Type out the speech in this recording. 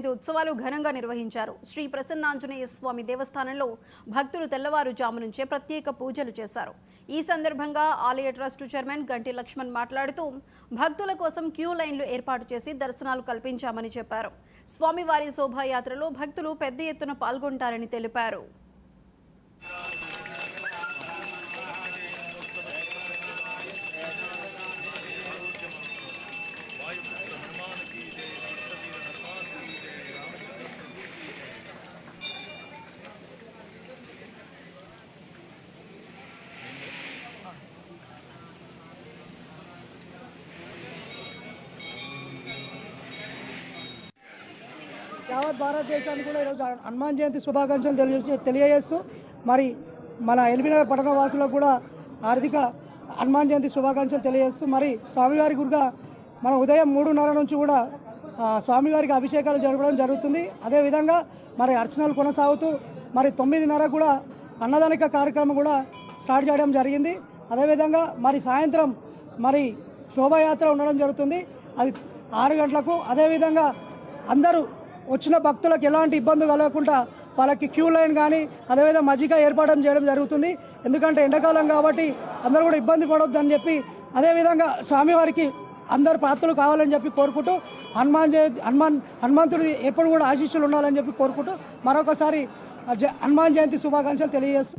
జయంతి ఉత్సవాలు ఘనంగా నిర్వహించారు. శ్రీ ప్రసన్నాంజనేయ స్వామి దేవస్థానంలో భక్తులు తెల్లవారుజాము నుంచే ప్రత్యేక పూజలు చేశారు. ఈ సందర్భంగా ఆలయ ట్రస్ట్ చైర్మన్ గంటి లక్ష్మణ్ మాట్లాడుతూ భక్తుల కోసం క్యూ లైన్లు ఏర్పాటు చేసి దర్శనాలు కల్పించామని చెప్పారు. స్వామివారి శోభాయాత్రలో భక్తులు పెద్ద ఎత్తున పాల్గొంటారని తెలిపారు. యావత్ భారతదేశానికి కూడా ఈరోజు హనుమాన్ జయంతి శుభాకాంక్షలు తెలియజేస్తూ మరి మన ఎల్బీనగర్ పట్టణ వాసులకు కూడా ఆర్థిక హనుమాన్ జయంతి శుభాకాంక్షలు తెలియజేస్తూ మరి స్వామివారి గురిగా మన ఉదయం 3:30 నుంచి కూడా స్వామివారికి అభిషేకాలు జరపడం జరుగుతుంది. అదేవిధంగా మరి అర్చనలు కొనసాగుతూ మరి 9:30 కూడా అన్నదానిక కార్యక్రమం కూడా స్టార్ట్ చేయడం జరిగింది. అదేవిధంగా మరి సాయంత్రం మరి శోభాయాత్ర ఉండడం జరుగుతుంది, అది 6 గంటలకు. అదేవిధంగా అందరూ వచ్చిన భక్తులకు ఎలాంటి ఇబ్బంది కలగకుండా వాళ్ళకి క్యూ లైన్ కానీ అదేవిధంగా మజ్జిగ ఏర్పాటు చేయడం జరుగుతుంది. ఎందుకంటే ఎండాకాలం కాబట్టి అందరూ కూడా ఇబ్బంది పడొద్దని చెప్పి, అదేవిధంగా స్వామివారికి అందరు పాత్రలు కావాలని చెప్పి కోరుకుంటూ హనుమంతుడి ఎప్పుడు కూడా ఆశీస్సులు ఉండాలని చెప్పి కోరుకుంటూ మరొకసారి హనుమాన్ జయంతి శుభాకాంక్షలు తెలియజేస్తూ